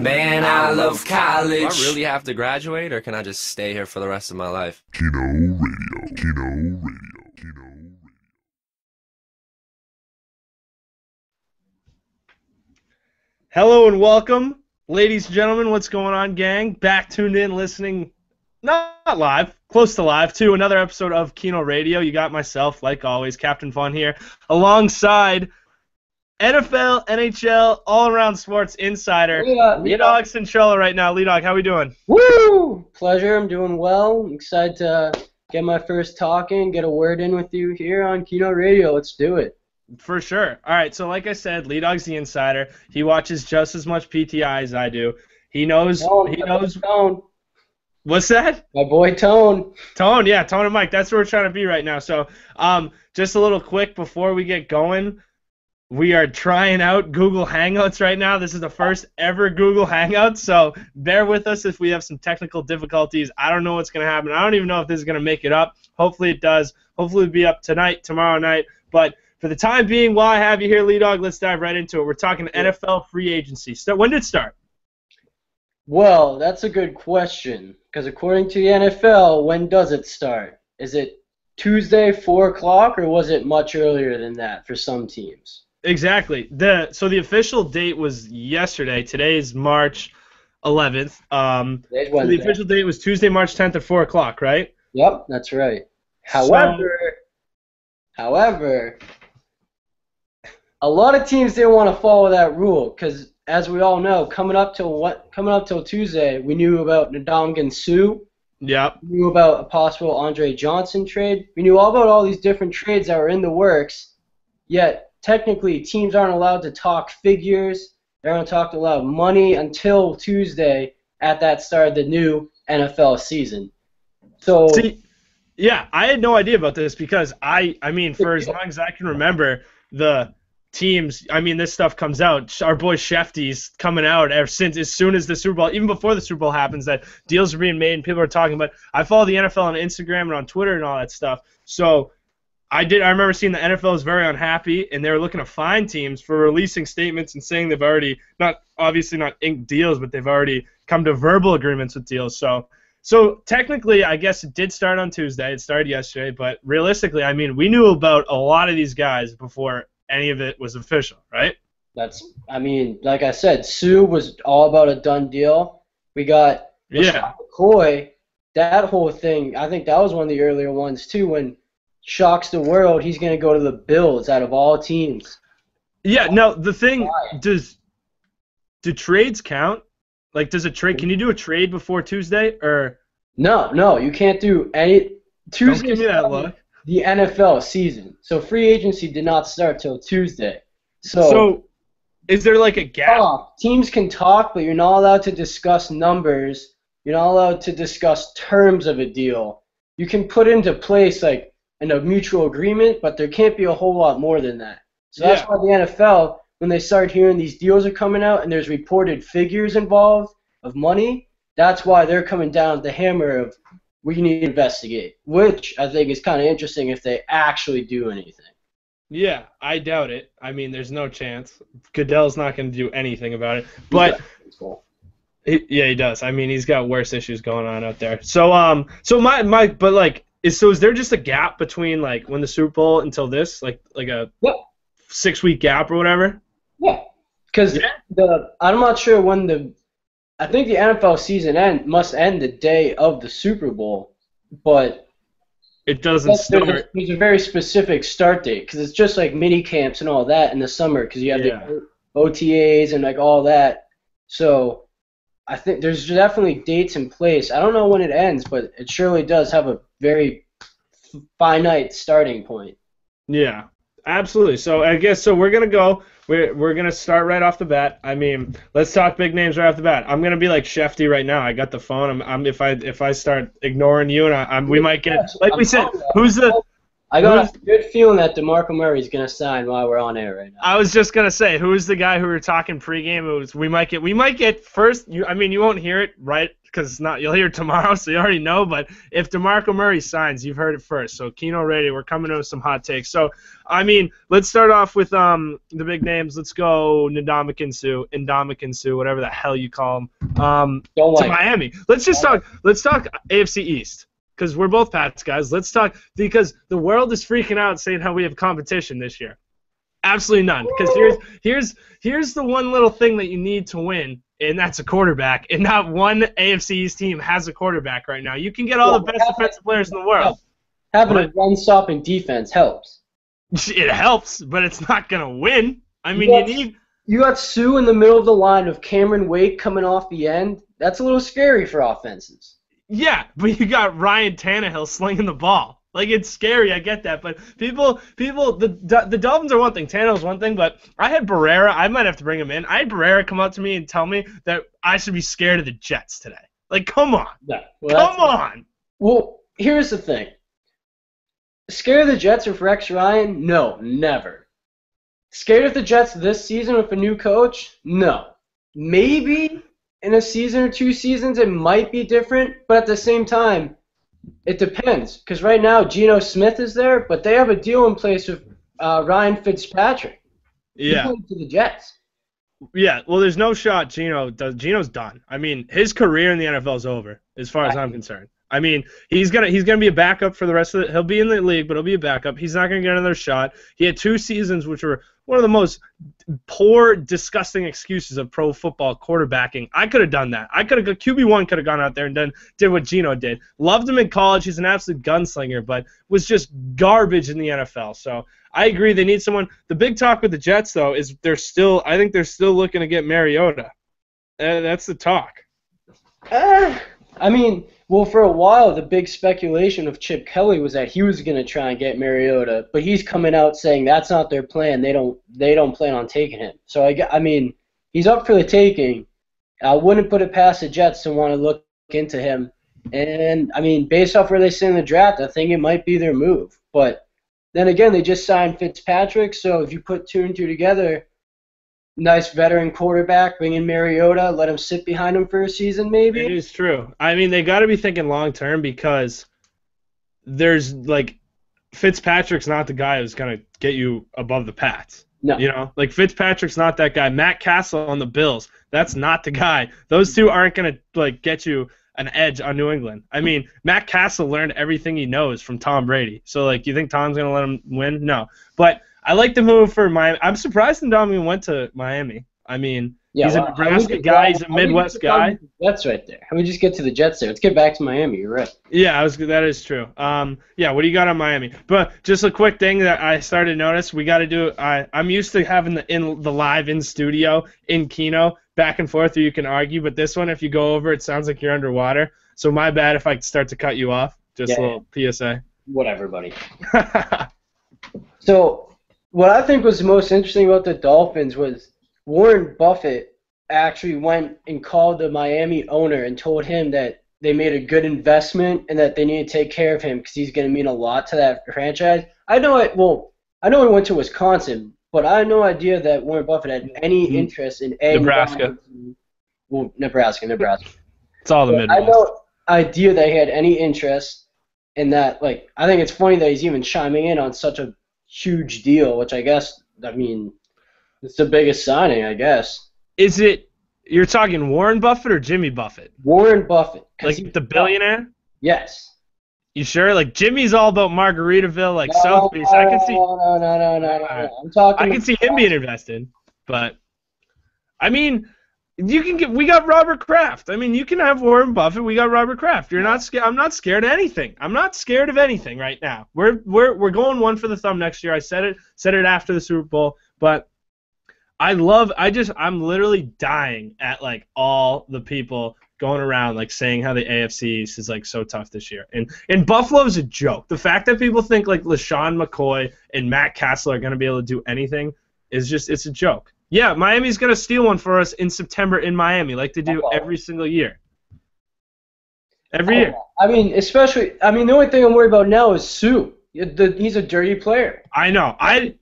Man, I love Do college. I really have to graduate, or can I just stay here for the rest of my life? Keno Radio. Keno Radio. Keno Radio. Hello and welcome, ladies and gentlemen. What's going on, gang? Back tuned in, listening, not live, close to live, to another episode of Keno Radio. You got myself, like always, Captain Fun here, alongside NFL, NHL, all-around sports insider, Lee Dog Centrella right now. Lee Dog, how we doing? Woo! Pleasure. I'm doing well. I'm excited to get my first talk in, get a word in with you here on Keno Radio. Let's do it. For sure. All right, so like I said, Lee Dog's the insider. He watches just as much PTI as I do. He knows. Tone. What's that? My boy Tone. Tone, yeah, Tone and Mike. That's where we're trying to be right now. So, just a little quick before we get going. We are trying out Google Hangouts right now. This is the first ever Google Hangouts, so bear with us if we have some technical difficulties. I don't know what's going to happen. I don't even know if this is going to make it up. Hopefully it does. Hopefully it'll be up tonight, tomorrow night. But for the time being, while I have you here, Lee Dog, let's dive right into it. We're talking NFL free agency. So when did it start? Well, that's a good question, because according to the NFL, when does it start? Is it Tuesday, 4 o'clock, or was it much earlier than that for some teams? Exactly. So the official date was yesterday. Today is March 11th. So the official date was Tuesday, March 10th at 4 o'clock, right? Yep, that's right. However, a lot of teams didn't want to follow that rule because, as we all know, coming up till Tuesday, we knew about Ndamukong Suh. Yep. We knew about a possible Andre Johnson trade. We knew all about all these different trades that were in the works, yet technically, teams aren't allowed to talk figures. They aren't allowed money until Tuesday at that start of the new NFL season. So, yeah, I had no idea about this because I mean, for as long as I can remember, the teams, I mean, this stuff comes out. Our boy Shefty's coming out as soon as the Super Bowl, even before the Super Bowl happens, that deals are being made and people are talking about. I follow the NFL on Instagram and on Twitter and all that stuff. So I remember seeing the NFL was very unhappy, and they were looking to fine teams for releasing statements and saying they've already, obviously not inked deals, but they've already come to verbal agreements with deals. So technically, I guess it did start on Tuesday. It started yesterday, but realistically, I mean, we knew about a lot of these guys before any of it was official, right? Like I said, Sue was all about a done deal. We got McCoy, that whole thing, I think that was one of the earlier ones, too, when shocks the world, he's going to go to the Bills out of all teams. Yeah, no, the thing, do trades count? Like, can you do a trade before Tuesday, or? No, you can't do any. Tuesday. Don't give me that look. The NFL season. So free agency did not start till Tuesday. So is there like a gap? Teams can talk, but you're not allowed to discuss numbers. You're not allowed to discuss terms of a deal. You can put into place like a mutual agreement, but there can't be a whole lot more than that. So that's why the NFL, when they start hearing these deals are coming out and there's reported figures involved of money, that's why they're coming down with the hammer of we need to investigate, which I think is kind of interesting if they actually do anything. Yeah, I doubt it. I mean, there's no chance. Goodell's not going to do anything about it. But he does. I mean, he's got worse issues going on out there. So is there just a gap between like when the Super Bowl until this, like a 6-week gap or whatever? Yeah, because I'm not sure when I think the NFL season must end the day of the Super Bowl, but it doesn't start. There's a very specific start date because it's just like mini camps and all that in the summer because you have the OTAs and like all that. So I think there's definitely dates in place. I don't know when it ends, but it surely does have a very finite starting point. Yeah, absolutely. So I guess we're gonna go. We're gonna start right off the bat. I mean, let's talk big names right off the bat. I'm gonna be like Shefty right now. I got the phone. If I start ignoring you and we might get like we said. I got a good feeling that DeMarco Murray's going to sign while we're on air right now. I was just gonna say, who's the guy who we were talking pregame? It was we might get first. You won't hear it right because it's not. You'll hear it tomorrow, so you already know. But if DeMarco Murray signs, you've heard it first. So Keno Radio, we're coming in with some hot takes. So let's start off with the big names. Let's go Ndamukong Suh, whatever the hell you call him. To Miami. Let's talk AFC East. Because we're both Pats guys. Let's talk, because the world is freaking out saying how we have competition this year. Absolutely none. Because here's the one little thing that you need to win, and that's a quarterback. And not one AFC East team has a quarterback right now. You can get all the best defensive players in the world. Having a run-stopping defense helps. It helps, but it's not going to win. You got Sue in the middle of the line with Cameron Wake coming off the end. That's a little scary for offenses. Yeah, but you got Ryan Tannehill slinging the ball. Like, it's scary, I get that. But the Dolphins are one thing, Tannehill's one thing, but I had Barrera. I might have to bring him in. I had Barrera come up to me and tell me that I should be scared of the Jets today. Like, come on. Yeah, come on. Well, here's the thing. Scared of the Jets with Rex Ryan? No, never. Scared of the Jets this season with a new coach? No. Maybe in a season or 2 seasons it might be different, but at the same time, it depends. Because right now Geno Smith is there, but they have a deal in place with Ryan Fitzpatrick. Yeah. He's going to the Jets. Yeah, well, there's no shot Geno's done. His career in the NFL is over, as far as I'm concerned. He's gonna be a backup for the rest of it. He'll be in the league, but he'll be a backup. He's not gonna get another shot. He had 2 seasons which were one of the most poor, disgusting excuses of pro football quarterbacking. I could have done that. QB1 could have gone out there and did what Geno did. Loved him in college. He's an absolute gunslinger, but was just garbage in the NFL. So I agree. They need someone. The big talk with the Jets, though, is I think they're still looking to get Mariota. That's the talk. Well, for a while, the big speculation of Chip Kelly was that he was going to try and get Mariota, but he's coming out saying that's not their plan. They don't plan on taking him. So he's up for the taking. I wouldn't put it past the Jets to want to look into him. And based off where they sit in the draft, I think it might be their move. But then again, they just signed Fitzpatrick, so if you put 2 and 2 together, nice veteran quarterback, bring in Mariota, let him sit behind him for a season maybe. It is true. They got to be thinking long term, because there's Fitzpatrick's not the guy who's going to get you above the Pats. No. Fitzpatrick's not that guy. Matt Castle on the Bills, that's not the guy. Those two aren't going to get you an edge on New England. Matt Castle learned everything he knows from Tom Brady. So you think Tom's going to let him win? No. But I like the move for Miami. I'm surprised Ndamukong went to Miami. He's a Nebraska guy. He's a Midwest guy. That's right there. Let me just get to the Jets there. Let's get back to Miami. You're right. Yeah, that is true. What do you got on Miami? But just a quick thing that I started to notice, we got to do. I'm used to having the live in studio in Keno back and forth, where you can argue. But this one, if you go over, it sounds like you're underwater. So my bad if I start to cut you off. Just a little PSA. Whatever, buddy. So what I think was the most interesting about the Dolphins was Warren Buffett actually went and called the Miami owner and told him that they made a good investment and that they need to take care of him because he's going to mean a lot to that franchise. I know he went to Wisconsin, but I had no idea that Warren Buffett had any interest in Nebraska. Nebraska. It's all the Midwest. I had no idea that he had any interest in that. I think it's funny that he's even chiming in on such a huge deal, which I guess, it's the biggest signing, I guess. Is it, you're talking Warren Buffett or Jimmy Buffett? Warren Buffett. The billionaire? Yes. You sure? Jimmy's all about Margaritaville, South Beach. I can see. No. I can see him being invested, but we got Robert Kraft. You can have Warren Buffett. We got Robert Kraft. You're not scared. I'm not scared of anything. I'm not scared of anything right now. We're going one for the thumb next year. I said it after the Super Bowl, but I'm literally dying at all the people going around saying how the AFC East is so tough this year. And Buffalo's a joke. The fact that people think LaShawn McCoy and Matt Castle are going to be able to do anything is it's a joke. Yeah, Miami's going to steal one for us in September in Miami, like they do every single year. Every year. Especially, the only thing I'm worried about now is Sue. He's a dirty player. I know. I'm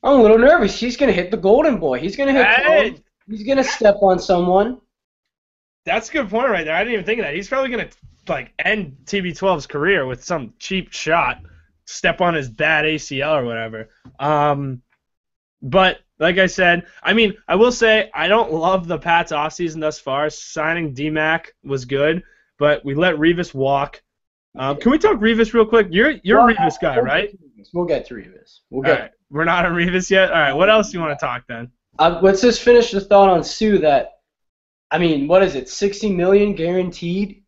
a little nervous. He's gonna hit the golden boy. He's gonna hit. Hey! He's gonna step on someone. That's a good point right there. I didn't even think of that. He's probably gonna end TB12's career with some cheap shot, step on his bad ACL or whatever. But like I said, I mean, I will say I don't love the Pats offseason thus far. Signing D-Mac was good, but we let Revis walk. Can we talk Revis real quick? You're a Revis guy, right? We'll get to Revis. All right. We're not on Revis yet? All right, what else do you want to talk then? Let's just finish the thought on Sue that, I mean, what is it, $60 million guaranteed?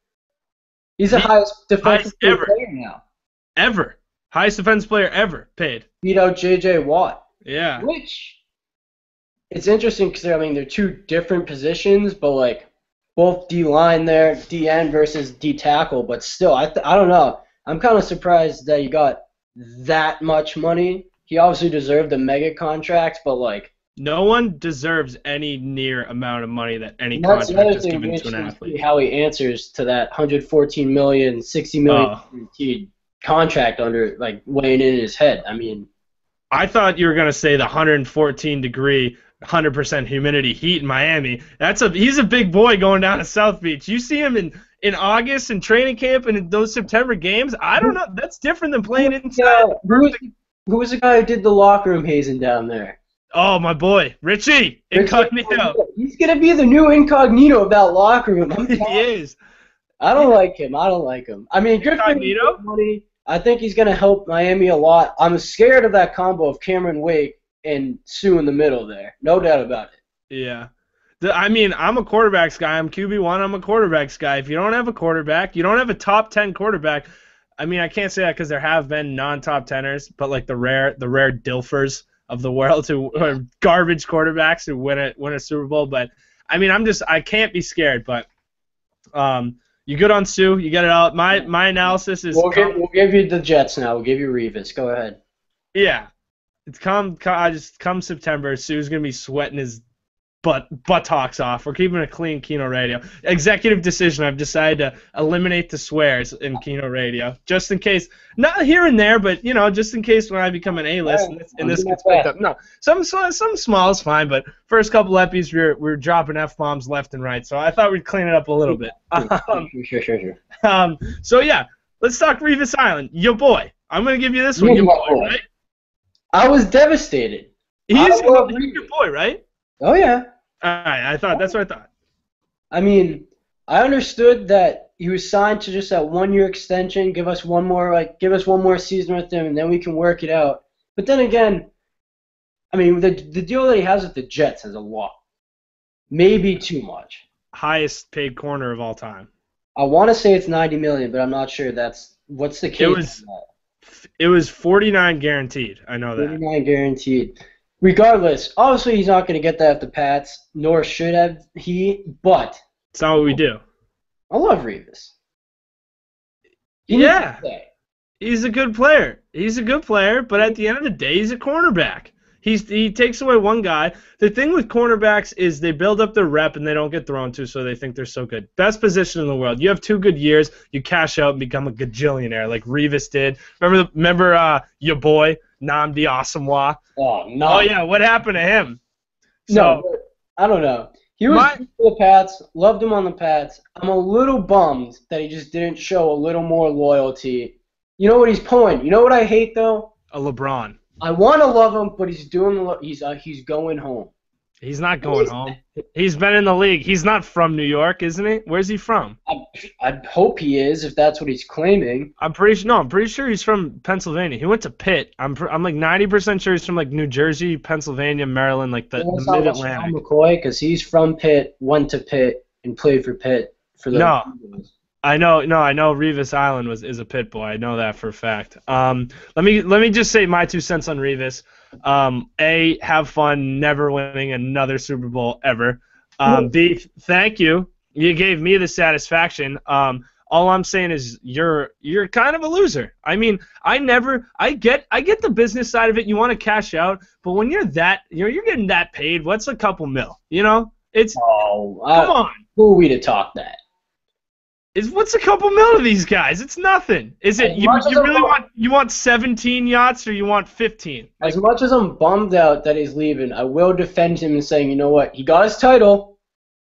He's the highest defensive player now. Ever. Highest defense player ever paid. Beat out J.J. Watt. Yeah. Which, it's interesting because, I mean, they're two different positions, but, like, both D-line there, D-end versus D-tackle, but still, I don't know. I'm kind of surprised that he got that much money. He obviously deserved a mega contract, but, like, no one deserves any near amount of money that any contract is given to an athlete. How he answers to that $114 million, $60 million guaranteed contract under, like, weighing in his head. I mean, I thought you were gonna say the 114-degree, 100% humidity heat in Miami. He's a big boy going down to South Beach. You see him in August in training camp and in those September games. I don't know. That's different than playing inside. Who was the guy who did the locker room hazing down there? Oh, my boy, Richie Incognito. He's going to be the new incognito of that locker room. He is. I don't like him. I mean, good for him. I think he's going to help Miami a lot. I'm scared of that combo of Cameron Wake and Sue in the middle there. No doubt about it. Yeah. I mean, I'm a quarterbacks guy. I'm QB1. I'm a quarterbacks guy. If you don't have a quarterback, you don't have a top 10 quarterback. I mean, I can't say that because there have been non-top teners, but like the rare Dilfers of the world who are garbage quarterbacks who win a Super Bowl. But I mean, I can't be scared. But you good on Sue? You get it out. My analysis is. We'll give you the Jets now. We'll give you Revis. Go ahead. Yeah, it's come September. Sue's gonna be sweating his buttocks off. We're keeping it clean, Keno Radio. Executive decision. I've decided to eliminate the swears in Keno Radio, just in case. Not here and there, but just in case when I become an A-list and this gets picked up. No, some small is fine, but first couple epis we're dropping F-bombs left and right, so I thought we'd clean it up a little bit. Sure. So yeah, let's talk Revis Island. Your boy. I'm gonna give you this one. Your boy, right? I was devastated. He's your boy, right? Oh yeah. All right, that's what I thought. I mean, I understood that he was signed to just that 1-year extension, give us one more season with him, and then we can work it out. But then again, I mean, the deal that he has with the Jets is a lot, maybe too much. Highest paid corner of all time. I want to say it's $90 million, but I'm not sure what's the case. It was 49 guaranteed. I know that. 49 guaranteed. Regardless, obviously he's not going to get that at the Pats, nor should have he, but it's not what we do. I love Revis. He's a good player. But at the end of the day, he's a cornerback. He takes away one guy. The thing with cornerbacks is they build up their rep and they don't get thrown to, so they think they're so good. Best position in the world. You have 2 good years, you cash out and become a gajillionaire like Revis did. Remember your boy Nnamdi Asomugha? Oh no! Oh yeah, what happened to him? No, I don't know. He was good for the Pats. Loved him on the Pats. I'm a little bummed that he just didn't show a little more loyalty. You know what he's pulling? You know what I hate though? A LeBron. I want to love him, but he's going home. He's not going home. He's been in the league. He's not from New York, isn't he? Where's he from? I hope he is, if that's what he's claiming. I'm pretty sure he's from Pennsylvania. He went to Pitt. I'm like 90% sure he's from like New Jersey, Pennsylvania, Maryland, like the Mid-Atlantic. McCoy, because he's from Pitt, went to Pitt, and played for Pitt for the. No. I know Revis Island is a Pitt boy. I know that for a fact. Let me just say my 2 cents on Revis. A, have fun never winning another Super Bowl ever. B, thank you. You gave me the satisfaction. All I'm saying is you're kind of a loser. I mean, I get the business side of it. You want to cash out, but when you're getting that paid, what's a couple mil? It's come on. Who are we to talk that? What's a couple mil to these guys? It's nothing. Is it you really want 17 yachts or you want 15? As much as I'm bummed out that he's leaving, I will defend him and saying, you know what? He got his title.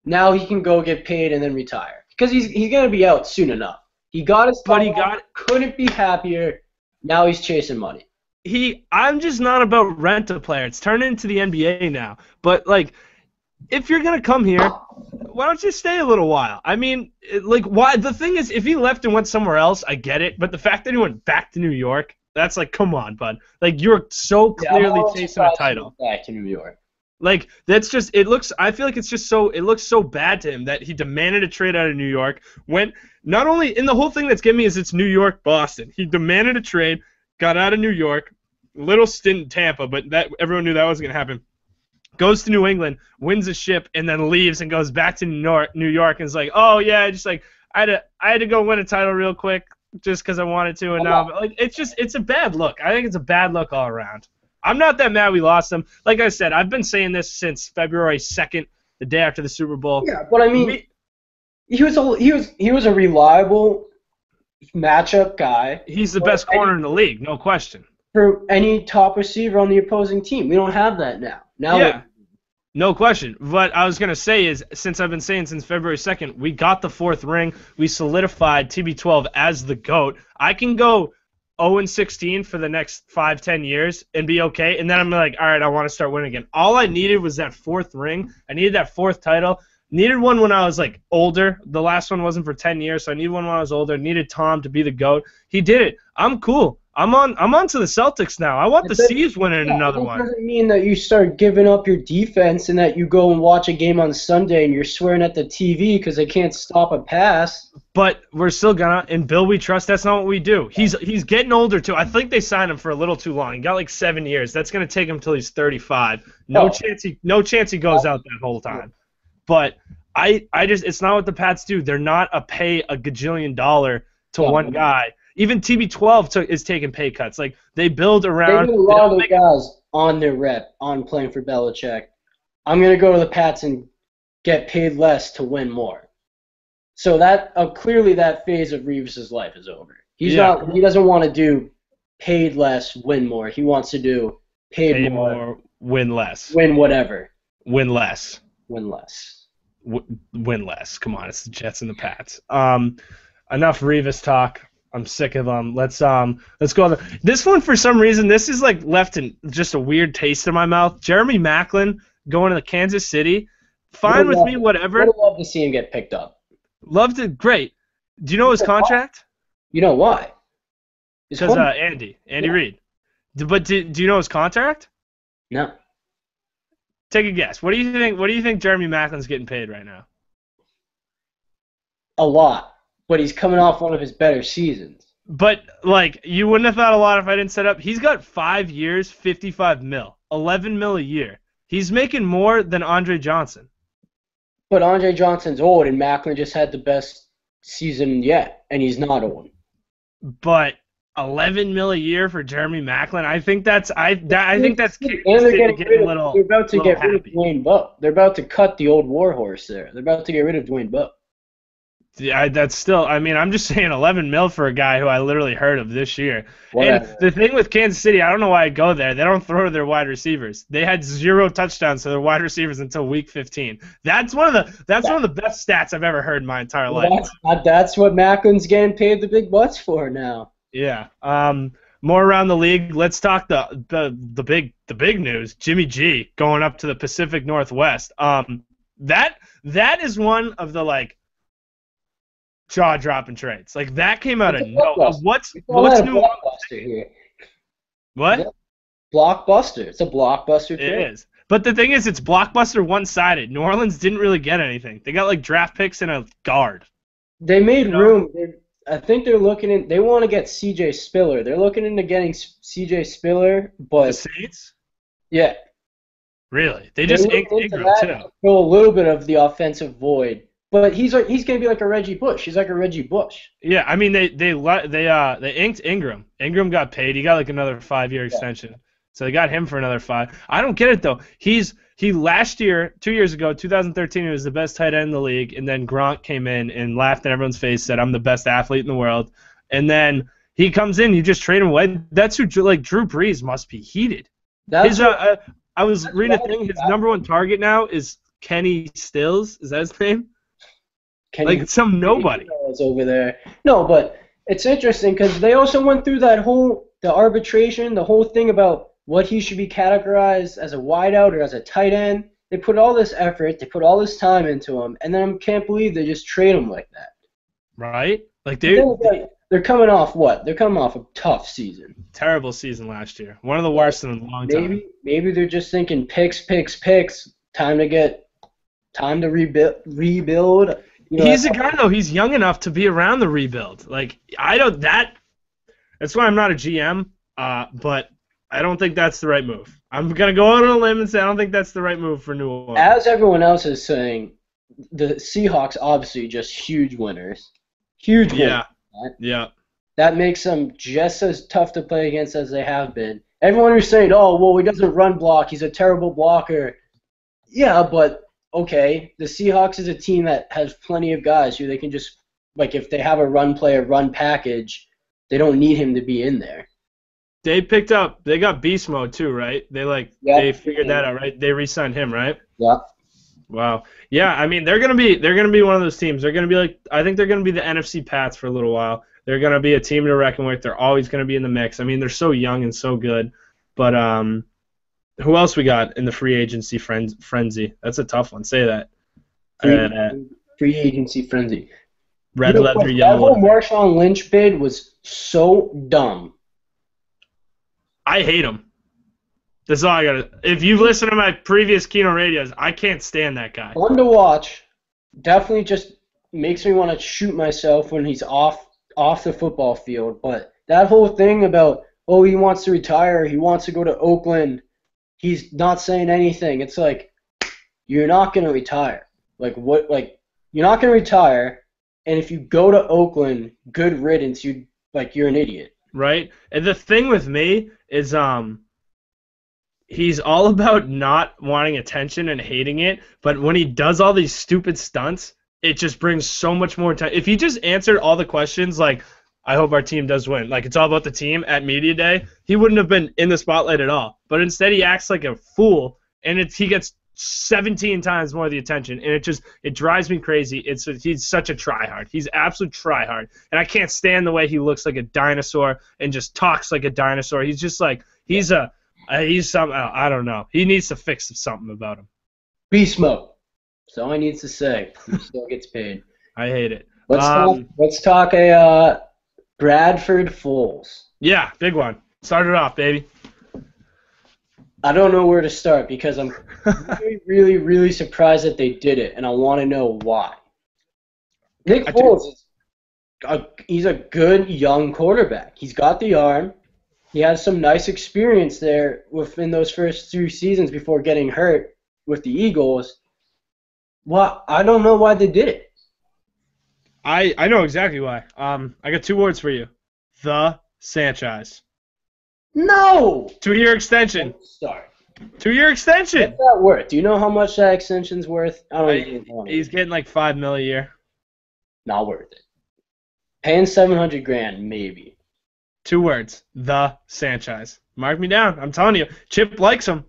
Now he can go get paid and then retire because he's gonna be out soon enough. He got his title. Couldn't be happier. Now he's chasing money. I'm just not about rent a player. It's turned into the NBA now. But like, if you're gonna come here, why don't you stay a little while? I mean, why? The thing is, if he left and went somewhere else, I get it. But the fact that he went back to New York, that's like, come on, bud. Like, you're so clearly chasing a title. Back to New York. Like, that's just, it looks, I feel like it's just so, it looks so bad to him that he demanded a trade out of New York. When not only, and the whole thing that's getting me is it's New York, Boston. He demanded a trade, got out of New York, little stint in Tampa, but that everyone knew that wasn't going to happen. Goes to New England, wins a ship, and then leaves and goes back to New York and is like, oh yeah, just like I had to go win a title real quick just because I wanted to, and now but like it's a bad look. I think it's a bad look all around. I'm not that mad we lost him. Like I said, I've been saying this since February 2nd, the day after the Super Bowl. Yeah, but I mean, he was a reliable matchup guy. He's the best corner in the league, no question. For any top receiver on the opposing team, we don't have that now. Yeah, no question. What I was going to say is, since I've been saying since February 2nd, we got the 4th ring. We solidified TB12 as the GOAT. I can go 0-16 for the next 5-10 years and be okay, and then I'm like, all right, I want to start winning again. All I needed was that 4th ring. I needed that 4th title. Needed one when I was like older. The last one wasn't for 10 years, so I needed one when I was older. Needed Tom to be the GOAT. He did it. I'm cool. I'm on to the Celtics now. I want the C's winning another one. That doesn't mean that you start giving up your defense and that you go and watch a game on Sunday and you're swearing at the TV because they can't stop a pass. But we're still gonna. In Bill we trust. That's not what we do. He's getting older too. I think they signed him for a little too long. He got like 7 years. That's gonna take him till he's 35. No chance he goes out that whole time. But I just, it's not what the Pats do. They're not pay a gajillion dollar to one guy. Even TB12 is taking pay cuts. Like, they build around. They do a lot of guys on their rep, on playing for Belichick. I'm going to go to the Pats and get paid less to win more. So that clearly that phase of Reeves' life is over. He doesn't want to do paid less, win more. He wants to do paid more, win less. Win whatever. Win less. Win less. Win less. Come on, it's the Jets and the Pats. Enough Reeves talk. I'm sick of them. Let's go. This one, for some reason, this is like left in just a weird taste in my mouth. Jeremy Maclin going to the Kansas City. Fine with me, whatever. I would love to see him get picked up. Loved it. Great. Do you know his contract? You know why? Because Andy Reid. But do you know his contract? No. Take a guess. What do you think? What do you think Jeremy Maclin's getting paid right now? A lot. But he's coming off one of his better seasons. But, like, you wouldn't have thought a lot if I didn't set up. He's got 5 years, $55 million, $11 million a year. He's making more than Andre Johnson. But Andre Johnson's old, and Maclin just had the best season yet, and he's not old. But $11 million a year for Jeremy Maclin, I think that's getting a little. They're about to get rid of Dwayne Bowe. They're about to cut the old warhorse there. They're about to get rid of Dwayne Bowe. Yeah, that's still. I mean, I'm just saying $11 million for a guy who I literally heard of this year. Whatever. And the thing with Kansas City, I don't know why I go there. They don't throw to their wide receivers. They had 0 touchdowns to their wide receivers until week 15. That's one of the best stats I've ever heard in my entire life. That's what Macklin's getting paid the big bucks for now. Yeah. More around the league. Let's talk the big news. Jimmy G going up to the Pacific Northwest. That is one of the like jaw-dropping trades. Like, that came out of nowhere. What's new? Blockbuster here. What? Blockbuster. It's a blockbuster trade. It is. But the thing is, it's blockbuster one-sided. New Orleans didn't really get anything. They got, like, draft picks and a guard. They made room. I think they're looking in. They want to get C.J. Spiller. They're looking into getting C.J. Spiller, but the Saints? Yeah. Really? They just inked Ingram, too. Fill a little bit of the offensive void. But he's going to be like a Reggie Bush. He's like a Reggie Bush. Yeah, I mean they inked Ingram. Ingram got paid. He got like another 5-year extension. So they got him for another 5. I don't get it though. He last year, 2 years ago, 2013, he was the best tight end in the league, and then Gronk came in and laughed in everyone's face, said I'm the best athlete in the world, and then he comes in, you just trade him away. That's who Drew Brees must be heated. I was reading a thing. His number 1 target now is Kenny Stills. Is that his name? Like some nobody over there. No, but it's interesting because they also went through the arbitration, the whole thing about what he should be categorized as a wideout or as a tight end. They put all this effort, they put all this time into him, and then I can't believe they just trade him like that. Right? Like they're coming off what? They're coming off a tough season. Terrible season last year. One of the worst in a long time. Maybe they're just thinking picks. Time to rebuild. He's a guy though. He's young enough to be around the rebuild. Like that's why I'm not a GM. But I don't think that's the right move. I'm gonna go out on a limb and say I don't think that's the right move for New Orleans. As everyone else is saying, the Seahawks obviously just huge winners. Huge winners. Yeah. That makes them just as tough to play against as they have been. Everyone who's saying, oh, well, he doesn't run block, he's a terrible blocker. Yeah, but, okay, the Seahawks is a team that has plenty of guys who they can just, like, if they have a run play or run package, they don't need him to be in there. They got beast mode too, right? They figured that out, right? They re-signed him, right? Yeah. Wow. Yeah, I mean they're gonna be one of those teams. They're gonna be I think they're gonna be the NFC Pats for a little while. They're gonna be a team to reckon with. They're always gonna be in the mix. I mean they're so young and so good. But who else we got in the free agency frenzy? That's a tough one. Say that. Free agency frenzy. Red leather, yellow. That whole Marshawn Lynch bid was so dumb. I hate him. That's all I gotta. If you've listened to my previous Keno Radios, I can't stand that guy. Fun to watch. Definitely just makes me want to shoot myself when he's off the football field. But that whole thing about, oh, he wants to retire, he wants to go to Oakland, he's not saying anything. It's like, you're not gonna retire. Like what? Like you're not gonna retire, and if you go to Oakland, good riddance. You're an idiot. Right. And the thing with me is he's all about not wanting attention and hating it, but when he does all these stupid stunts, it just brings so much more attention. If he just answered all the questions like, I hope our team does win, like it's all about the team at media day, he wouldn't have been in the spotlight at all. But instead he acts like a fool, and he gets 17 times more of the attention, and it drives me crazy. He's such a tryhard. He's absolute tryhard, and I can't stand the way he looks like a dinosaur and just talks like a dinosaur. He's just like he's some I don't know. He needs to fix something about him. Beast mode. That's all he needs to say. He still gets paid. I hate it. Let's talk a Bradford Foles. Yeah, big one. Start it off, baby. I don't know where to start because I'm really, really, really surprised that they did it, and I want to know why. Nick Foles, he's a good young quarterback. He's got the arm. He has some nice experience there within those first 2 seasons before getting hurt with the Eagles. Well, I don't know why they did it. I know exactly why. I got 2 words for you. The Sanchez. No! 2-year extension. Start. 2-year extension. What's that worth? Do you know how much that extension's worth? I don't even know. He's getting like $5 million a year. Not worth it. Paying $700,000, maybe. 2 words. The Sanchez. Mark me down. I'm telling you. Chip likes him.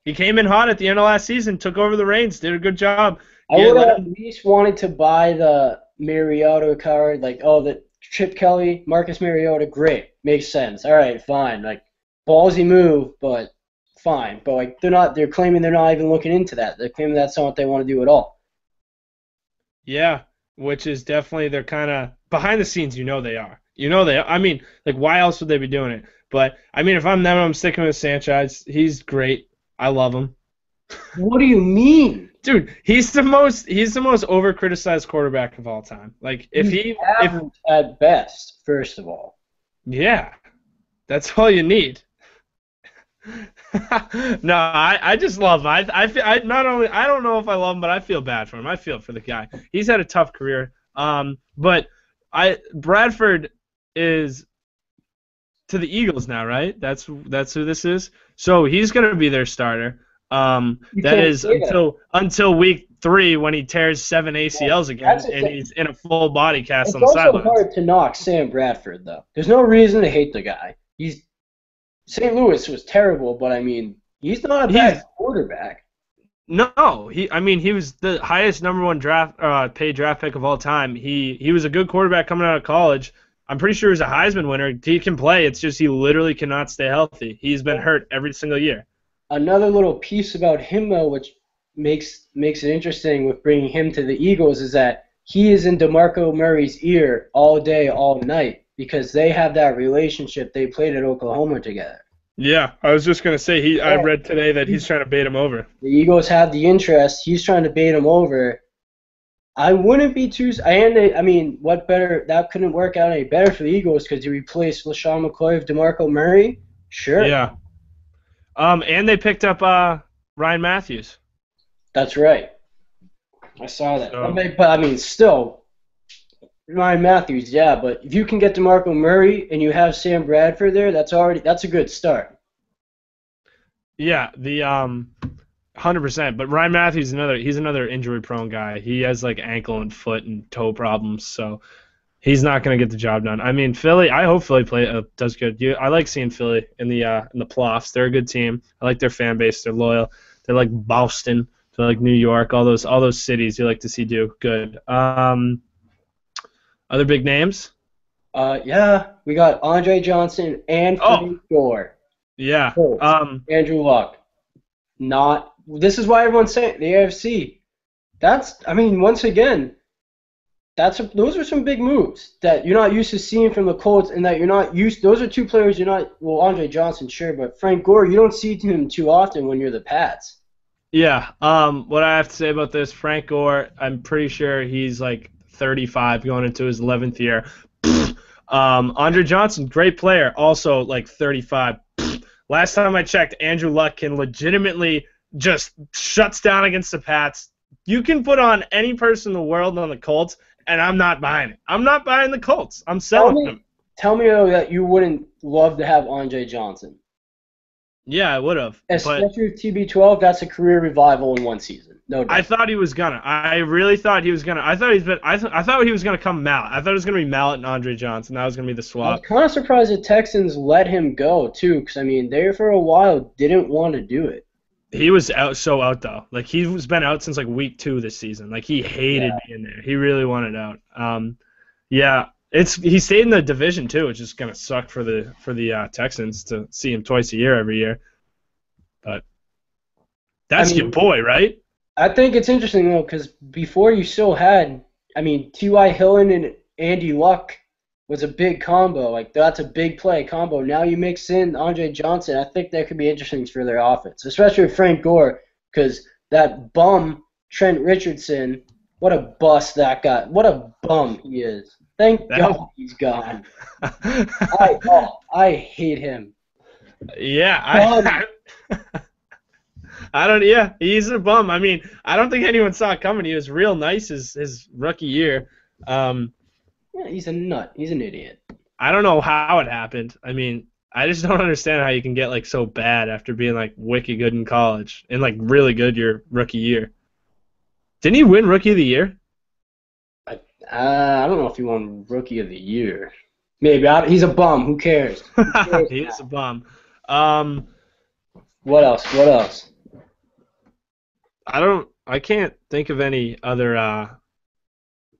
He came in hot at the end of last season, took over the reins, did a good job. I would have at least wanted to buy the Mariota card, like, the Chip Kelly, Marcus Mariota, great. Makes sense. All right, fine. Like, ballsy move, but fine. But, like, they're claiming they're not even looking into that. They're claiming that's not what they want to do at all. Yeah, which is definitely, they're kind of, behind the scenes, they are. I mean, like, why else would they be doing it? But, I mean, if I'm them, I'm sticking with Sanchez. He's great. I love him. What do you mean? Dude, he's the most over-criticized quarterback of all time. Like, if at best, first of all. Yeah, that's all you need. No, I just love him. I don't know if I love him, but I feel bad for him. I feel for the guy. He's had a tough career. But Bradford is to the Eagles now, right? That's who this is. So he's going to be their starter. That is until week 3 when he tears 7 ACLs again and he's in a full body cast on the sidelines. It's also hard to knock Sam Bradford, though. There's no reason to hate the guy. St. Louis was terrible, but I mean, he's not a bad quarterback. No, he was the highest number 1 paid draft pick of all time. He was a good quarterback coming out of college. I'm pretty sure he's a Heisman winner. He can play. It's just he literally cannot stay healthy. He's been hurt every single year. Another little piece about him, though, which makes it interesting with bringing him to the Eagles, is that he is in DeMarco Murray's ear all day, all night, because they have that relationship. They played at Oklahoma together. Yeah, I was just going to say, I read today that he's trying to bait him over. The Eagles have the interest. He's trying to bait him over. I wouldn't be too – I mean, what better – that couldn't work out any better for the Eagles because you replace LaShawn McCoy with DeMarco Murray. Sure. Yeah. And they picked up Ryan Matthews. That's right. I saw that. So. But, I mean, still, Ryan Matthews, yeah, but if you can get DeMarco Murray and you have Sam Bradford there, that's a good start. Yeah, the 100%. But Ryan Matthews he's another injury-prone guy. He has like ankle and foot and toe problems, so he's not going to get the job done. I mean, Philly. I hope Philly does good. I like seeing Philly in the playoffs. They're a good team. I like their fan base. They're loyal. They're like Boston. They're like New York. All those cities you like to see do good. Other big names? Yeah, we got Andre Johnson and Frank Gore. Yeah. Andrew Luck. This is why everyone's saying the AFC. Once again, those are some big moves that you're not used to seeing from the Colts, and that you're not used. Those are 2 players you're not. Well, Andre Johnson, sure, but Frank Gore, you don't see him too often when you're the Pats. Yeah. What I have to say about this, Frank Gore, I'm pretty sure he's like 35 going into his 11th year. Andre Johnson, great player, also like 35. Last time I checked, Andrew Luck can legitimately just shuts down against the Pats. You can put on any person in the world on the Colts, and I'm not buying it. I'm not buying the Colts. I'm selling them. Tell me though that you wouldn't love to have Andre Johnson. Yeah, I would have. Especially with TB12, that's a career revival in 1 season. No doubt. I thought he was gonna. I really thought he was gonna. I thought he was gonna come Mallet. I thought it was gonna be Mallet and Andre Johnson. That was gonna be the swap. I was kind of surprised the Texans let him go too, because they for a while didn't want to do it. He was out though. Like he's been out since like week 2 this season. Like he hated being there. He really wanted out. Yeah. He stayed in the division too, which is gonna suck for the Texans to see him twice a year every year. But that's your boy, right? I think it's interesting though, because before you still had, T.Y. Hilton and Andy Luck was a big combo. Like that's a big play combo. Now you mix in Andre Johnson. I think that could be interesting for their offense, especially with Frank Gore, because that bum Trent Richardson. What a bust that guy. What a bum he is. Thank God he's gone. I hate him. Yeah, I don't. Yeah, he's a bum. I don't think anyone saw it coming. He was real nice his rookie year. Yeah, he's a nut. He's an idiot. I don't know how it happened. I just don't understand how you can get like so bad after being like wicked good in college and like really good your rookie year. Didn't he win Rookie of the Year? I don't know if he won Rookie of the Year. Maybe. He's a bum. Who cares? He is a bum. What else? I can't think of any other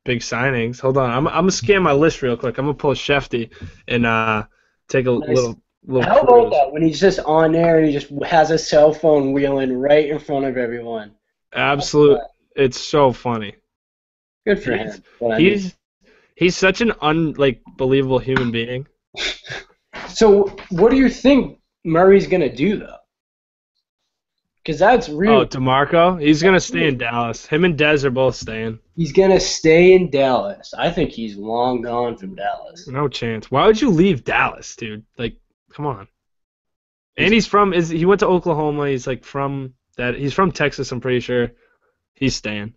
big signings. Hold on. I'm gonna scan my list real quick. I'm gonna pull Shefty and take a little How about that when he's just on there and he just has a cell phone wheeling right in front of everyone? Absolutely. It's so funny. Good for him. He's such an unbelievable human being. So what do you think Murray's gonna do though? Because that's real. Oh, DeMarco? He's gonna stay in Dallas. Him and Dez are both staying. He's gonna stay in Dallas. I think he's long gone from Dallas. No chance. Why would you leave Dallas, dude? Like, come on. And he went to Oklahoma. He's from Texas, I'm pretty sure. He's staying.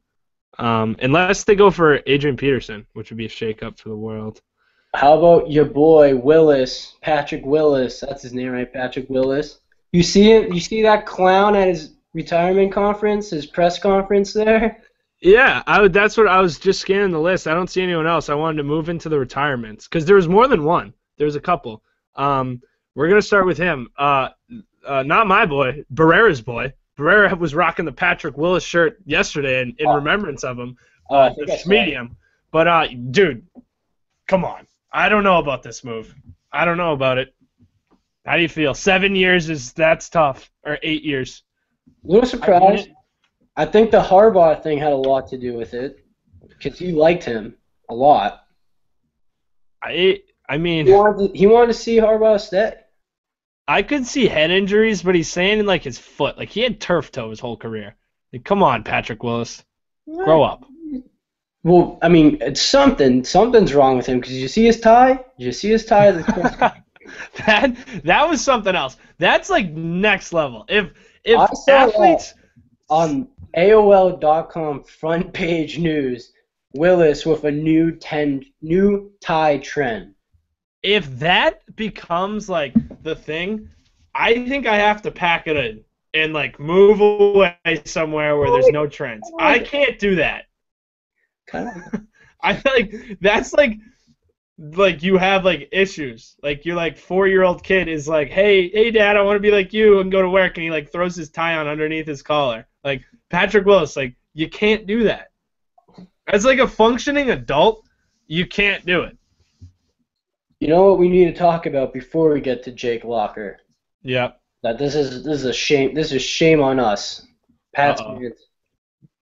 Unless they go for Adrian Peterson, which would be a shakeup for the world. How about your boy Willis, Patrick Willis? That's his name, right? Patrick Willis. You see it? You see that clown at his retirement conference, his press conference there? Yeah, that's what I was just scanning the list. I don't see anyone else. I wanted to move into the retirements because there was more than one. There's a couple. We're gonna start with him. Not my boy, Barrera's boy. Barrera was rocking the Patrick Willis shirt yesterday in remembrance of him. The medium. But dude, come on. I don't know about this move. I don't know about it. How do you feel? 7 years that's tough, or 8 years. A little surprised. I think the Harbaugh thing had a lot to do with it because he liked him a lot. I mean, he wanted to see Harbaugh stay. I could see head injuries, but he's saying in like his foot. Like he had turf toe his whole career. Like, come on, Patrick Willis. Grow up. Well, I mean, it's something. Something's wrong with him because you see his tie? Did you see his tie? that was something else. That's like next level. If I saw athletes on AOL.com front page news, Willis with a new tie trend. If that becomes like the thing, I think I have to pack it in and like move away somewhere where there's no trends. I can't do that. I feel like that's like you have like issues. Like your like 4-year-old kid is like, hey dad, I want to be like you and go to work, and he like throws his tie on underneath his collar. Like Patrick Willis, like you can't do that. As like a functioning adult, you can't do it. You know what we need to talk about before we get to Jake Locker? Yep. That this is a shame. This is shame on us. Pat's fans.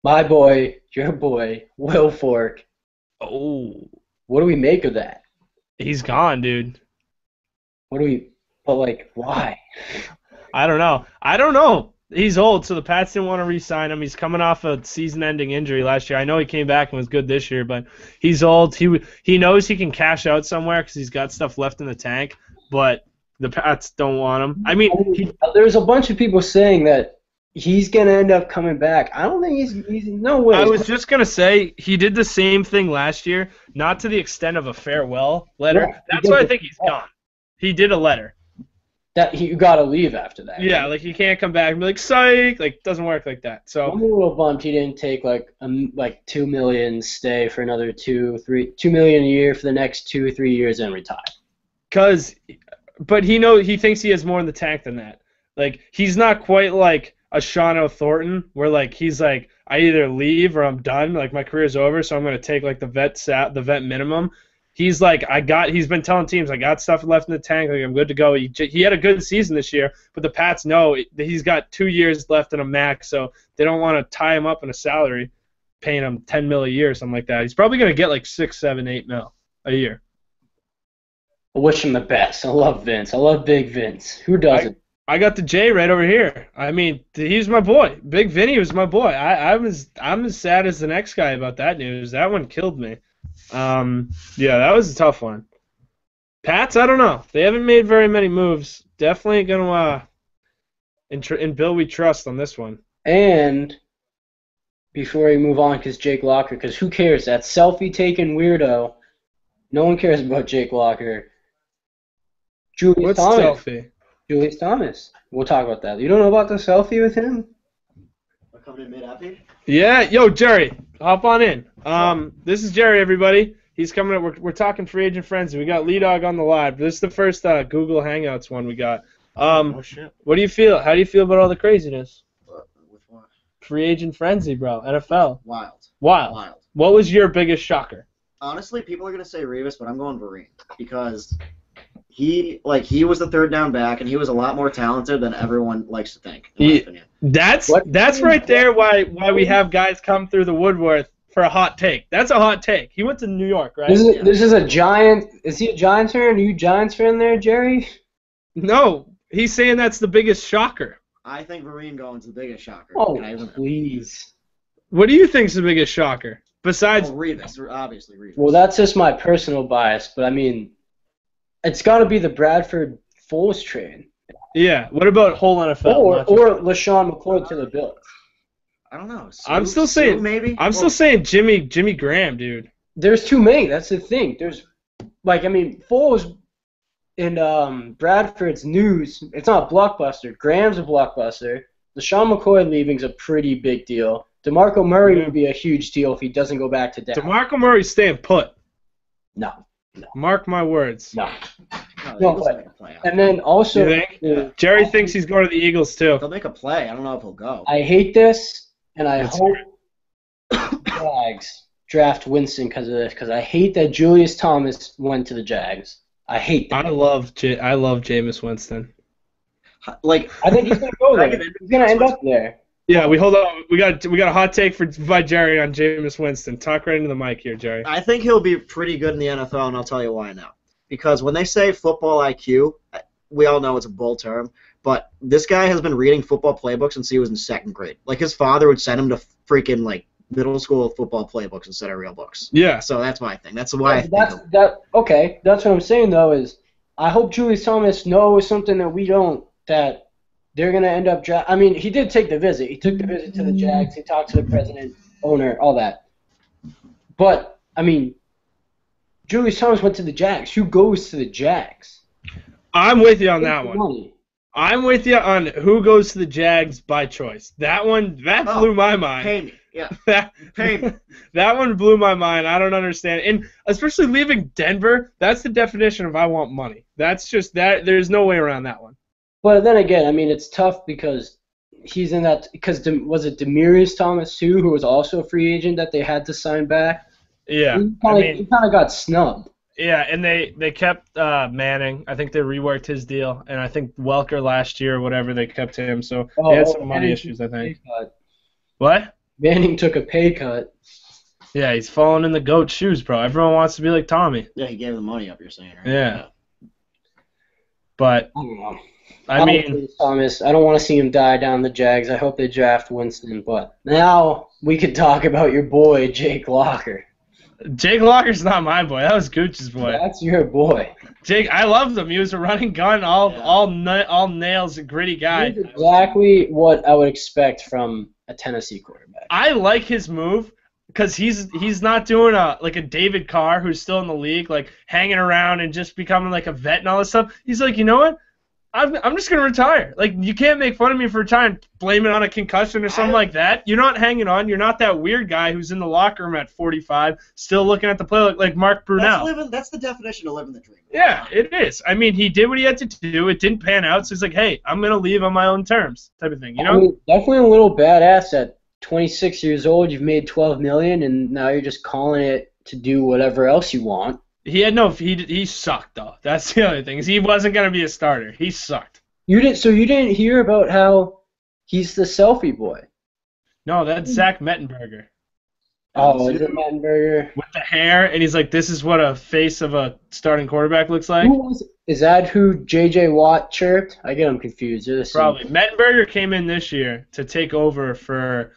My boy, your boy, Will Fork. Oh. What do we make of that? He's gone, dude. But like, why? I don't know. He's old, so the Pats didn't want to re-sign him. He's coming off a season-ending injury last year. I know he came back and was good this year, but he's old. He knows he can cash out somewhere because he's got stuff left in the tank, but the Pats don't want him. I mean, there's a bunch of people saying that he's going to end up coming back. I don't think he's no way. I was just going to say he did the same thing last year, not to the extent of a farewell letter. Yeah, that's why I think he's gone. He did a letter. That you got to leave after that. Yeah, right? Like he can't come back and be like, psych. Like it doesn't work like that. So I'm a little bummed he didn't take like $2 million stay for another $2 million a year for the next 2 or 3 years and retire. But he thinks he has more in the tank than that. Like he's not quite like a Sean Thornton where like he's like I either leave or I'm done. Like my career's over, so I'm gonna take like the vet minimum. He's like, he's been telling teams, I got stuff left in the tank, like I'm good to go. He had a good season this year, but the Pats know he's got 2 years left in a max, so they don't want to tie him up in a salary, paying him $10 million a year or something like that. He's probably going to get like 6, 7, 8 mil a year. I wish him the best. I love Vince. I love Big Vince. Who doesn't? I got the J right over here. I mean, he's my boy. Big Vinny was my boy. I'm as sad as the next guy about that news. That one killed me. Yeah, that was a tough one. Pats, I don't know. They haven't made very many moves. Definitely gonna in Bill we trust on this one. And before we move on, because Jake Locker, because who cares? That selfie-taking weirdo. No one cares about Jake Locker. Julius Thomas. Selfie? Julius Thomas. We'll talk about that. You don't know about the selfie with him? We're coming in mid-happy? Yeah, yo, Jerry, hop on in. This is Jerry, everybody. He's coming up. We're talking free agent frenzy. We got Lee Dog on the live. This is the first Google Hangouts one we got. Oh shit. What do you feel? How do you feel about all the craziness? With what? Free agent frenzy, bro. NFL. Wild. What was your biggest shocker? Honestly, people are gonna say Revis, but I'm going Vereen because he was the third down back, and he was a lot more talented than everyone likes to think. In my opinion. That's right there why we have guys come through the woodwork for a hot take. That's a hot take. He went to New York, right? This is a Giant. Is he a Giants fan? Are you Giants fan there, Jerry? No, he's saying that's the biggest shocker. I think Vereen going's the biggest shocker. Oh, please. What do you think's the biggest shocker? Besides Revis, obviously Revis. Well, that's just my personal bias, but I mean, it's got to be the Bradford Foles trade. Yeah. What about whole NFL? Or LaShawn McCoy to the Bills. I don't know. I'm still saying maybe. I'm still saying Jimmy Graham, dude. There's too many. That's the thing. There's like, I mean, Foles and Bradford's news, it's not a blockbuster. Graham's a blockbuster. LaShawn McCoy leaving's a pretty big deal. DeMarco Murray would be a huge deal if he doesn't go back to Dallas. DeMarco Murray's staying put. No. Mark my words. No. No, they'll make a play. And then also, You think? Jerry thinks he's going to the Eagles too. They'll make a play. I don't know if he'll go. I hate this, and I hope Jags draft Winston because of this, because I hate that Julius Thomas went to the Jags. I hate that. I love Jameis Winston. Like, I think he's gonna go there. He's gonna end up there. Yeah, we got a hot take by Jerry on Jameis Winston. Talk right into the mic here, Jerry. I think he'll be pretty good in the NFL, and I'll tell you why now. Because when they say football IQ, we all know it's a bull term, but this guy has been reading football playbooks since he was in second grade. Like, his father would send him to freaking, like, middle school football playbooks instead of real books. Yeah. So that's my thing. That's why I think Okay, that's what I'm saying, though, is I hope Julius Thomas knows something that we don't, that they're going to end up I mean, he did take the visit. He took the visit to the Jags. He talked to the president, owner, all that. But, I mean, Julius Thomas went to the Jags. Who goes to the Jags? I'm with you on that one. Money. I'm with you on who goes to the Jags by choice. That blew my mind. Pay me. Yeah. Pay me. That one blew my mind. I don't understand. And especially leaving Denver, that's the definition of I want money. That's just that. There's no way around that one. But then again, I mean, it's tough because he's in that. Because was it Demaryius Thomas too, who was also a free agent that they had to sign back? Yeah. He kind of got snubbed. Yeah, and they kept Manning. I think they reworked his deal, and I think Welker last year or whatever they kept him. So they had some money issues, I think. What? Manning took a pay cut. Yeah, he's falling in the GOAT's shoes, bro. Everyone wants to be like Tommy. Yeah, he gave the money up, you're saying, right? Yeah. But I don't know. I mean, Thomas, I don't want to see him die down the Jags. I hope they draft Winston. But now we could talk about your boy, Jake Locker. Jake Locker's not my boy. That was Gooch's boy. That's your boy. Jake, I loved him. He was a running gun, all nails, a gritty guy. He's exactly what I would expect from a Tennessee quarterback. I like his move because he's not doing like a David Carr who's still in the league, like hanging around and just becoming like a vet and all this stuff. He's like, you know what? I'm just gonna retire. Like, you can't make fun of me for retiring, blame it on a concussion or something like that. You're not hanging on. You're not that weird guy who's in the locker room at 45, still looking at the play like Mark Brunell. That's the definition of living the dream. Yeah, it is. I mean, he did what he had to do. It didn't pan out, so he's like, hey, I'm gonna leave on my own terms, type of thing. You know? I mean, definitely a little badass at 26 years old. You've made $12 million, and now you're just calling it to do whatever else you want. He sucked though. That's the other thing. Is he wasn't gonna be a starter. He sucked. You didn't hear about how he's the selfie boy. No, that's Zach Mettenberger. Oh, is it Mettenberger? With the hair, and he's like, this is what a face of a starting quarterback looks like. Is that who J.J. Watt chirped? I get him confused. Probably. Mettenberger came in this year to take over for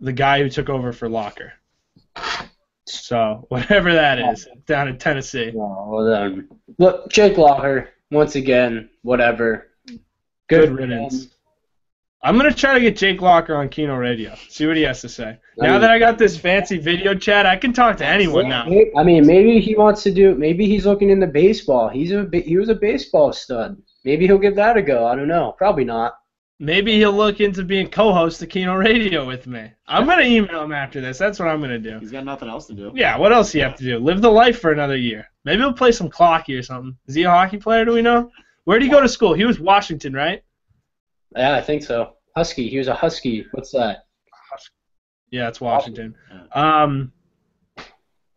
the guy who took over for Locker. So, whatever that is, down in Tennessee. Oh, well then. Look, Jake Locker, once again, whatever. Good riddance. I'm going to try to get Jake Locker on Keno Radio, see what he has to say. Now that I got this fancy video chat, I can talk to anyone now. I mean, maybe he wants to maybe he's looking into baseball. He was a baseball stud. Maybe he'll give that a go. I don't know. Probably not. Maybe he'll look into being co-host of Keno Radio with me. I'm going to email him after this. That's what I'm going to do. He's got nothing else to do. Yeah, what else do you have to do? Live the life for another year. Maybe he'll play some clocky or something. Is he a hockey player, do we know? Where did he go to school? He was Washington, right? Yeah, I think so. Husky. He was a Husky. What's that? Yeah, it's Washington.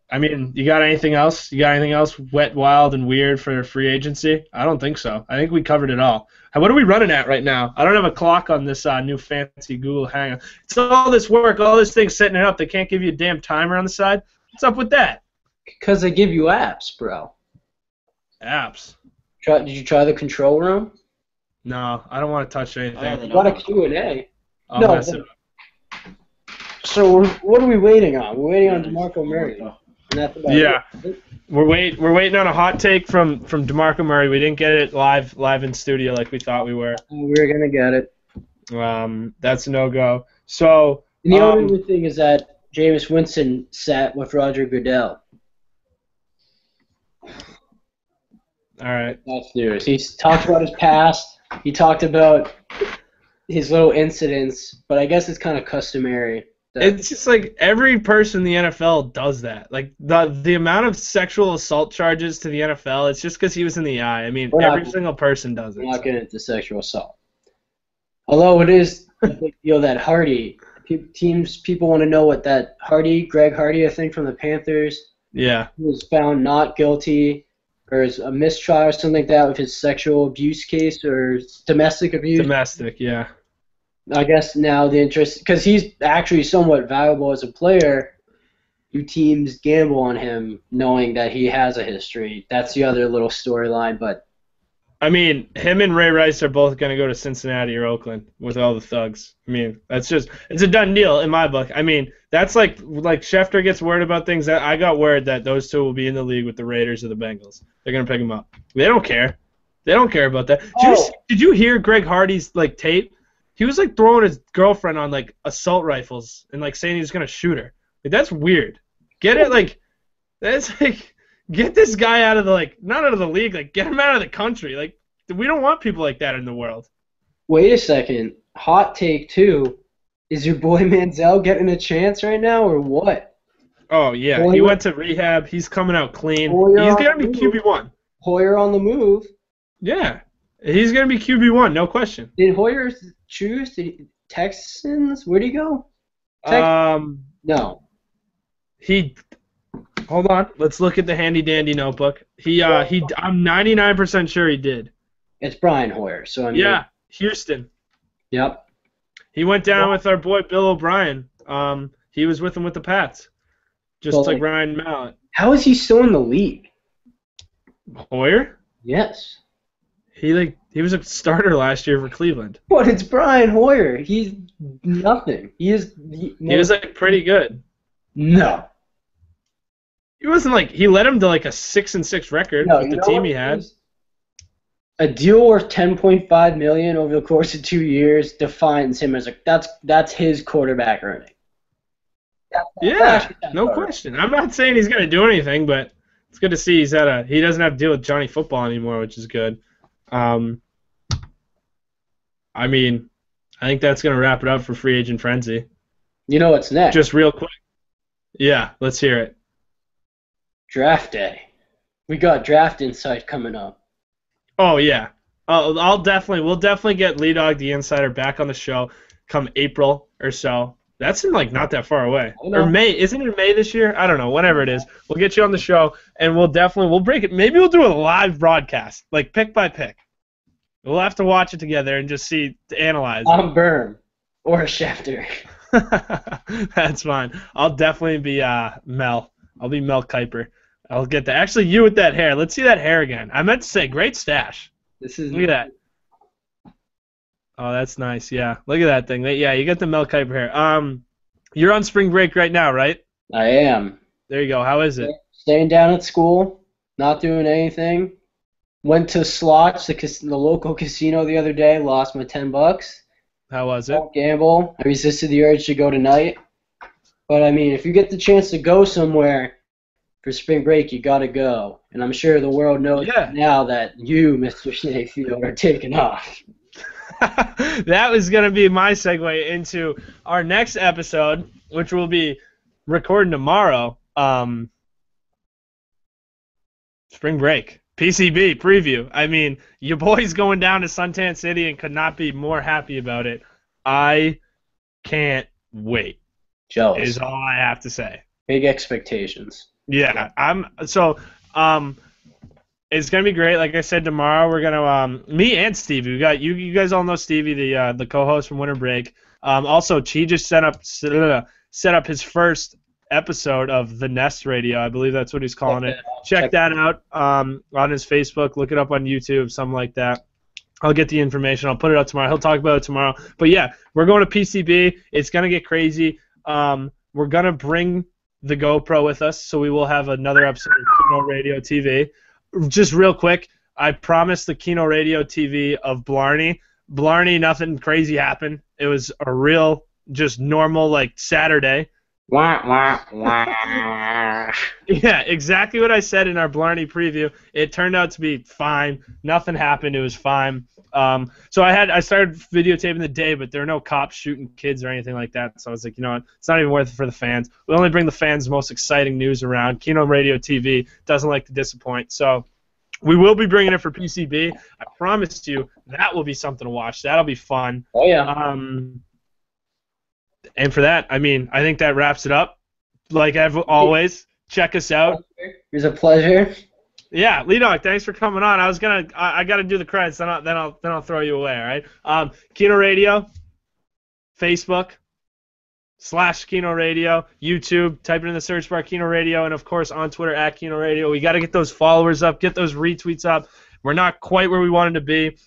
I mean, you got anything else? You got anything else wet, wild, and weird for free agency? I don't think so. I think we covered it all. What are we running at right now? I don't have a clock on this new fancy Google Hangout. It's all this work, all this thing setting it up. They can't give you a damn timer on the side. What's up with that? Because they give you apps, bro. Apps? Did you try the control room? No, I don't want to touch anything. What a Q&A. I'll No. mess it up. So what are we waiting on? We're waiting on DeMarco Murray. And that's about it. We're waiting on a hot take from DeMarco Murray. We didn't get it live in studio like we thought we were. We were gonna get it. That's a no-go. So and the only thing is that Jameis Winston sat with Roger Goodell. All right. That's news. He's talked about his past. He talked about his little incidents, but I guess it's kind of customary. It's just like every person in the NFL does that. Like the amount of sexual assault charges to the NFL, it's just because he was in the eye. I mean, every single person does it. We're not getting into sexual assault. Although it is a big deal that Hardy, people want to know what that Greg Hardy, I think, from the Panthers, Yeah. was found not guilty, or is a mistrial or something like that with his sexual abuse case or domestic abuse. Domestic, yeah. I guess now the interest, because he's actually somewhat valuable as a player, do teams gamble on him knowing that he has a history? That's the other little storyline, but I mean, him and Ray Rice are both going to go to Cincinnati or Oakland with all the thugs. I mean, it's a done deal in my book. I mean, that's like Schefter gets word about things. That I got word that those two will be in the league with the Raiders or the Bengals. They're going to pick him up. They don't care. They don't care about that. Did you hear Greg Hardy's tape? He was throwing his girlfriend on assault rifles and saying he was going to shoot her. That's weird. Get it? That's get this guy out of not out of the league, get him out of the country. We don't want people like that in the world. Wait a second. Hot take, too. Is your boy Manziel getting a chance right now, or what? Oh, yeah. Hoyer, he went to rehab. He's coming out clean. Hoyer He's going to be QB1. Hoyer on the move. Yeah. He's going to be QB1, no question. Did Hoyer choose? Texans? Where'd he go? No. Hold on. Let's look at the handy-dandy notebook. I'm 99% sure he did. It's Brian Hoyer. So Yeah, Houston. Yep. He went down with our boy Bill O'Brien. He was with him with the Pats, just like Ryan Mallett. How is he still in the league? Hoyer? Yes. He was a starter last year for Cleveland. But it's Brian Hoyer. He's nothing. He was pretty good. No. He wasn't he led him to a 6-6 record with the team he had. A deal worth $10.5 million over the course of 2 years defines him as that's his quarterback earning. Yeah, no question. I'm not saying he's gonna do anything, but it's good to see he doesn't have to deal with Johnny Football anymore, which is good. I mean, I think that's gonna wrap it up for Free Agent Frenzy. You know what's next? Just real quick. Yeah, let's hear it. Draft day. We got draft insight coming up. Oh yeah. We'll definitely get Lee Dog the Insider back on the show come April or so. That's in not that far away. Or May. Isn't it May this year? I don't know. Whatever it is. We'll get you on the show and we'll break it. Maybe we'll do a live broadcast, pick by pick. We'll have to watch it together and just analyze it. I'm Berm or a Schefter. That's fine. I'll definitely be Mel. I'll be Mel Kiper. I'll get that. Actually, you with that hair. Let's see that hair again. I meant to say, great stash. Look at that. Oh, that's nice. Yeah, look at that thing. Yeah, you got the Mel Kiper hair. You're on spring break right now, right? I am. There you go. How is it? Staying down at school, not doing anything. Went to Slots, the local casino the other day. Lost my $10. How was it? Don't gamble. I resisted the urge to go tonight. But I mean, if you get the chance to go somewhere for spring break, you gotta go. And I'm sure the world knows now that you, Mr. Snakefield, are taking off. That was going to be my segue into our next episode, which we'll be recording tomorrow. Spring break. PCB preview. I mean, your boy's going down to Suntan City and could not be more happy about it. I can't wait. Jealous. Is all I have to say. Big expectations. Yeah, it's gonna be great. Like I said, tomorrow we're gonna me and Stevie. We got you guys all know Stevie, the co-host from Winter Break. Also, Chi just set up his first episode of the Nest Radio. I believe that's what he's calling it. Check that out on his Facebook. Look it up on YouTube, something like that. I'll get the information. I'll put it up tomorrow. He'll talk about it tomorrow. But yeah, we're going to PCB. It's gonna get crazy. We're gonna bring the GoPro with us, so we will have another episode of Keno Radio TV. Just real quick, I promised the Keno Radio TV of Blarney. Blarney, nothing crazy happened. It was a real, just normal, Saturday. Wah, wah, wah. Yeah, exactly what I said in our Blarney preview. It turned out to be fine. Nothing happened. It was fine. So I started videotaping the day, but there are no cops shooting kids or anything like that. So I was like, you know what? It's not even worth it for the fans. We only bring the fans the most exciting news around. Keno Radio TV doesn't like to disappoint. So we will be bringing it for PCB. I promised you that will be something to watch. That'll be fun. Oh, yeah. And for that, I mean, I think that wraps it up. Like always, check us out. It was a pleasure. Yeah, Lee Dog, thanks for coming on. I gotta do the credits, then I'll throw you away. All right. Keno Radio, Facebook / Keno Radio, YouTube. Type it in the search bar, Keno Radio, and of course on Twitter @ Keno Radio. We got to get those followers up, get those retweets up. We're not quite where we wanted to be.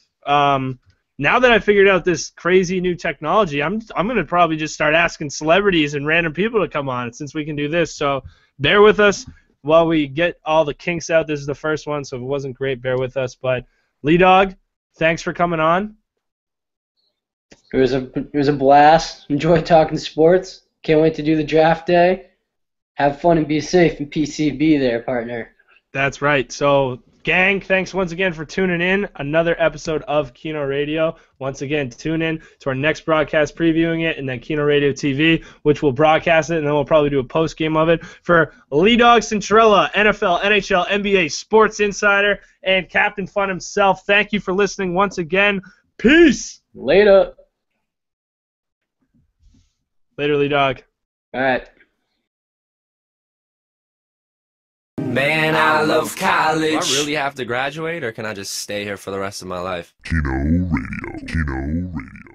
Now that I figured out this crazy new technology, I'm gonna probably just start asking celebrities and random people to come on since we can do this. So bear with us while we get all the kinks out. This is the first one, so if it wasn't great, bear with us. But Lee Dog, thanks for coming on. It was a blast. Enjoyed talking sports. Can't wait to do the draft day. Have fun and be safe in PCB there, partner. That's right. So, gang, thanks once again for tuning in. Another episode of Keno Radio. Once again, tune in to our next broadcast previewing it, and then Keno Radio TV, which will broadcast it, and then we'll probably do a post-game of it. For Lee Dog Centrella, NFL, NHL, NBA, Sports Insider, and Captain Fun himself, thank you for listening once again. Peace! Later. Later, Lee Dog. All right. Man, I love college. Do I really have to graduate, or can I just stay here for the rest of my life? Keno Radio. Keno Radio.